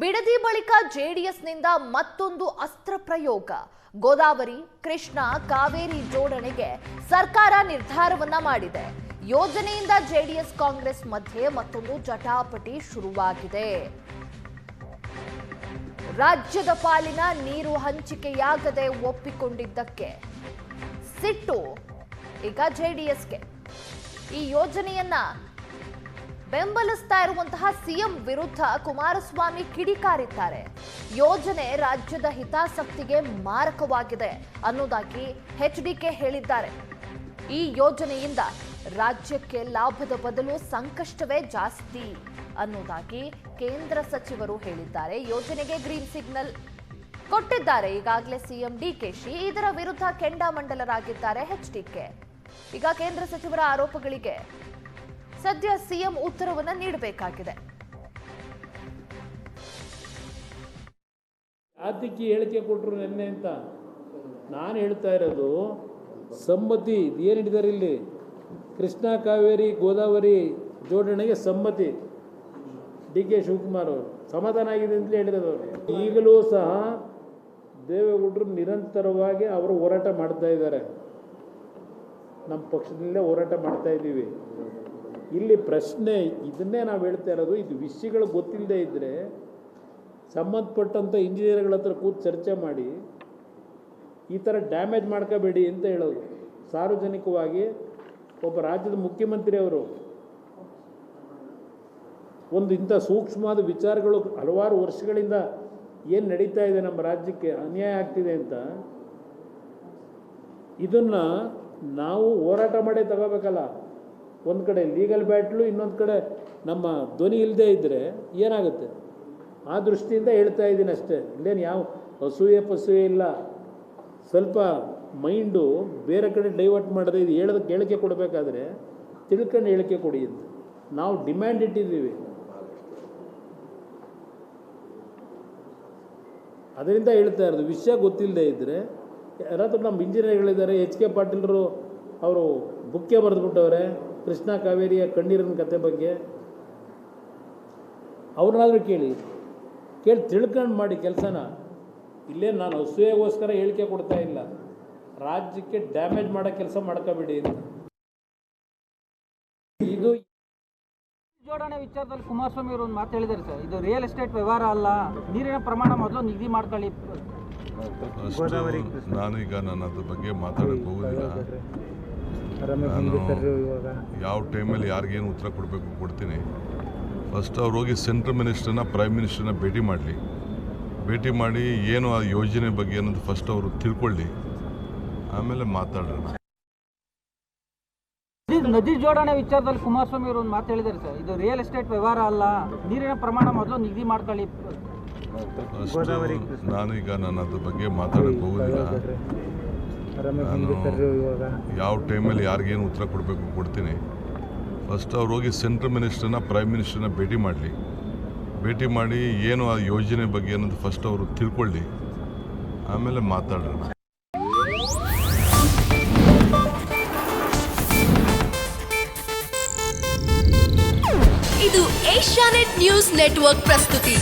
ಬಿಡದಿ ಬಳಿಕ ಜೆಡಿಎಸ್ನಿಂದ ಮತ್ತೊಂದು ಅಸ್ತ್ರ ಪ್ರಯೋಗ. ಗೋದಾವರಿ, ಕೃಷ್ಣ, ಕಾವೇರಿ ಜೋಡಣೆಗೆ ಸರ್ಕಾರ ನಿರ್ಧಾರವನ್ನ ಮಾಡಿದೆ. ಯೋಜನೆಯಿಂದ ಜೆಡಿಎಸ್ ಕಾಂಗ್ರೆಸ್ ಮಧ್ಯೆ ಮತ್ತೊಂದು ಜಟಾಪಟಿ ಶುರುವಾಗಿದೆ. ರಾಜ್ಯದ ಪಾಲಿನ ನೀರು ಹಂಚಿಕೆಯಾಗದೆ ಒಪ್ಪಿಕೊಂಡಿದ್ದಕ್ಕೆ ಸಿಟ್ಟು ಈಗ ಜೆಡಿಎಸ್ಗೆ. ಈ ಯೋಜನೆಯನ್ನ ಬೆಂಬಲಿಸ್ತಾ ಇರುವಂತಹ ಸಿಎಂ ವಿರುದ್ಧ ಕುಮಾರಸ್ವಾಮಿ ಕಿಡಿಕಾರಿದ್ದಾರೆ. ಯೋಜನೆ ರಾಜ್ಯದ ಹಿತಾಸಕ್ತಿಗೆ ಮಾರಕವಾಗಿದೆ ಅನ್ನೋದಾಗಿ ಎಚ್ಡಿಕೆ ಹೇಳಿದ್ದಾರೆ. ಈ ಯೋಜನೆಯಿಂದ ರಾಜ್ಯಕ್ಕೆ ಲಾಭದ ಬದಲು ಸಂಕಷ್ಟವೇ ಜಾಸ್ತಿ ಅನ್ನೋದಾಗಿ ಕೇಂದ್ರ ಸಚಿವರು ಹೇಳಿದ್ದಾರೆ. ಯೋಜನೆಗೆ ಗ್ರೀನ್ ಸಿಗ್ನಲ್ ಕೊಟ್ಟಿದ್ದಾರೆ ಈಗಾಗಲೇ ಸಿಎಂ ಡಿಕೆಶಿ. ಇದರ ವಿರುದ್ಧ ಕೆಂಡಾಮಂಡಲರಾಗಿದ್ದಾರೆ ಎಚ್ಡಿಕೆ. ಈಗ ಕೇಂದ್ರ ಸಚಿವರ ಆರೋಪಗಳಿಗೆ ಸದ್ಯ ಸಿಎಂ ಉತ್ತರವನ್ನ ನೀಡಬೇಕಾಗಿದೆ. ಯಾತಕ್ಕೆ ಹೇಳಿಕೆ ಕೊಟ್ಟರು ನಿನ್ನೆ ಅಂತ ನಾನು ಹೇಳ್ತಾ ಇರೋದು, ಸಮ್ಮತಿ ಏನು ಹಿಡಿದಾರೆ ಇಲ್ಲಿ, ಕೃಷ್ಣ ಕಾವೇರಿ ಗೋದಾವರಿ ಜೋಡಣೆಗೆ ಸಮ್ಮತಿ. ಡಿ ಕೆ ಶಿವಕುಮಾರ್ ಅವರು ಸಮಾಧಾನ ಆಗಿದೆ ಅಂತಲೇ ಹೇಳಿರೋದು. ಈಗಲೂ ಸಹ ದೇವೇಗೌಡರು ನಿರಂತರವಾಗಿ ಅವರು ಹೋರಾಟ ಮಾಡ್ತಾ ಇದ್ದಾರೆ. ನಮ್ಮ ಪಕ್ಷದಲ್ಲೇ ಹೋರಾಟ ಮಾಡ್ತಾ ಇದ್ದೀವಿ. ಇಲ್ಲಿ ಪ್ರಶ್ನೆ ಇದನ್ನೇ ನಾವು ಹೇಳ್ತಾ ಇರೋದು, ಇದು ವಿಷಯಗಳು ಗೊತ್ತಿಲ್ಲದೆ ಇದ್ದರೆ ಸಂಬಂಧಪಟ್ಟಂಥ ಇಂಜಿನಿಯರ್ಗಳ ಹತ್ರ ಕೂತು ಚರ್ಚೆ ಮಾಡಿ ಈ ಥರ ಡ್ಯಾಮೇಜ್ ಮಾಡ್ಕೋಬೇಡಿ ಅಂತ ಹೇಳೋದು. ಸಾರ್ವಜನಿಕವಾಗಿ ಒಬ್ಬ ರಾಜ್ಯದ ಮುಖ್ಯಮಂತ್ರಿ ಅವರು ಒಂದು ಇಂಥ ಸೂಕ್ಷ್ಮವಾದ ವಿಚಾರಗಳು ಹಲವಾರು ವರ್ಷಗಳಿಂದ ಏನು ನಡೀತಾ ಇದೆ, ನಮ್ಮ ರಾಜ್ಯಕ್ಕೆ ಅನ್ಯಾಯ ಆಗ್ತಿದೆ ಅಂತ, ಇದನ್ನು ನಾವು ಹೋರಾಟ ಮಾಡೇ ತಗೋಬೇಕಲ್ಲ. ಒಂದು ಕಡೆ ಲೀಗಲ್ ಬ್ಯಾಟ್ಲು, ಇನ್ನೊಂದು ಕಡೆ ನಮ್ಮ ಧ್ವನಿ ಇಲ್ಲದೆ ಇದ್ದರೆ ಏನಾಗುತ್ತೆ? ಆ ದೃಷ್ಟಿಯಿಂದ ಹೇಳ್ತಾ ಇದ್ದೀನಿ ಅಷ್ಟೇ. ಇಲ್ಲೇನು ಯಾವ ಅಸೂಯೆ ಇಲ್ಲ. ಸ್ವಲ್ಪ ಮೈಂಡು ಬೇರೆ ಕಡೆ ಡೈವರ್ಟ್ ಮಾಡದೆ ಇದು ಹೇಳಿಕೆ ಕೊಡಬೇಕಾದ್ರೆ ತಿಳ್ಕೊಂಡು ಹೇಳಿಕೆ ಕೊಡಿ ಅಂತ ನಾವು ಡಿಮ್ಯಾಂಡ್ ಇಟ್ಟಿದ್ದೀವಿ. ಅದರಿಂದ ಹೇಳ್ತಾ ಇರೋದು, ವಿಷಯ ಗೊತ್ತಿಲ್ಲದೆ ಇದ್ದರೆ ಯಾರಾದ್ರೂ ನಮ್ಮ ಇಂಜಿನಿಯರ್ಗಳಿದ್ದಾರೆ, ಎಚ್ ಕೆ ಪಾಟೀಲರು ಅವರು ಬುಕ್ಕೆ ಬರೆದುಬಿಟ್ಟವ್ರೆ ಕೃಷ್ಣ ಕಾವೇರಿಯ ಕಣ್ಣೀರಿನ ಕತೆ ಬಗ್ಗೆ. ಅವ್ರನ್ನಾದ್ರೂ ಕೇಳಿ ತಿಳ್ಕೊಂಡು ಮಾಡಿ ಕೆಲಸನ. ಇಲ್ಲೇ ನಾನು ಅಸೂಯೆಗೋಸ್ಕರ ಹೇಳಿಕೆ ಕೊಡ್ತಾ ಇಲ್ಲ, ರಾಜ್ಯಕ್ಕೆ ಡ್ಯಾಮೇಜ್ ಮಾಡೋ ಕೆಲಸ ಮಾಡ್ಕೋಬೇಡಿ ಅಂತ. ಇದು ಜೋಡಣೆ ವಿಚಾರದಲ್ಲಿ ಕುಮಾರಸ್ವಾಮಿ ಅವರು ಒಂದು ಮಾತು ಹೇಳಿದ್ದಾರೆ ಸರ್, ಇದು ರಿಯಲ್ ಎಸ್ಟೇಟ್ ವ್ಯವಹಾರ ಅಲ್ಲ, ನೀರಿನ ಪ್ರಮಾಣ ಮೊದಲು ನಿಗದಿ ಮಾಡ್ಕೊಳ್ಳಿ. ನಾನು ಈಗ ನಾನು ಅದ್ರ ಬಗ್ಗೆ ಮಾತಾಡಕ್ಕೆ ಹೋಗೋದಿಲ್ಲ. ನಾನು ಯಾವ ಟೈಮಲ್ಲಿ ಯಾರಿಗೇನು ಉತ್ತರ ಕೊಡಬೇಕು ಕೊಡ್ತೀನಿ. ಫಸ್ಟ್ ಅವ್ರು ಹೋಗಿ ಸೆಂಟ್ರಲ್ ಮಿನಿಸ್ಟರ್ನ ಪ್ರೈಮ್ ಮಿನಿಸ್ಟರ್ನ ಭೇಟಿ ಮಾಡಿ ಏನು ಆ ಯೋಜನೆ ಬಗ್ಗೆ ಅನ್ನೋದು ಫಸ್ಟ್ ಅವರು ತಿಳ್ಕೊಳ್ಳಿ, ಆಮೇಲೆ ಮಾತಾಡೋಣ. ನದಿ ಜೋಡಣೆ ವಿಚಾರದಲ್ಲಿ ಕುಮಾರಸ್ವಾಮಿ ಅವರು ಒಂದು ಮಾತು ಹೇಳಿದ್ದಾರೆ ಸರ್, ಇದು ರಿಯಲ್ ಎಸ್ಟೇಟ್ ವ್ಯವಹಾರ ಅಲ್ಲ, ನೀರಿನ ಪ್ರಮಾಣ ಮೊದಲು ನಿಗದಿ ಮಾಡ್ಕೊಳ್ಳಿ. ನಾನು ಈಗ ನಾನು ಅದ್ರ ಬಗ್ಗೆ ಮಾತಾಡಕ್ಕೆ ಹೋಗೋದಿಲ್ಲ. ನಾನು ಯಾವ ಟೈಮಲ್ಲಿ ಯಾರಿಗೇನು ಉತ್ತರ ಕೊಡಬೇಕು ಕೊಡ್ತೀನಿ. ಫಸ್ಟ್ ಅವ್ರು ಹೋಗಿ ಸೆಂಟ್ರಲ್ ಮಿನಿಸ್ಟರ್ನ ಪ್ರೈಮ್ ಮಿನಿಸ್ಟರ್ನ ಭೇಟಿ ಮಾಡಿ ಏನು ಆ ಯೋಜನೆ ಬಗ್ಗೆ ಅನ್ನೋದು ಫಸ್ಟ್ ಅವರು ತಿಳ್ಕೊಳ್ಳಿ, ಆಮೇಲೆ ಮಾತಾಡೋಣ. ಇದು ಏಷ್ಯಾನೆಟ್ ನ್ಯೂಸ್ ನೆಟ್ವರ್ಕ್ ಪ್ರಸ್ತುತಿ.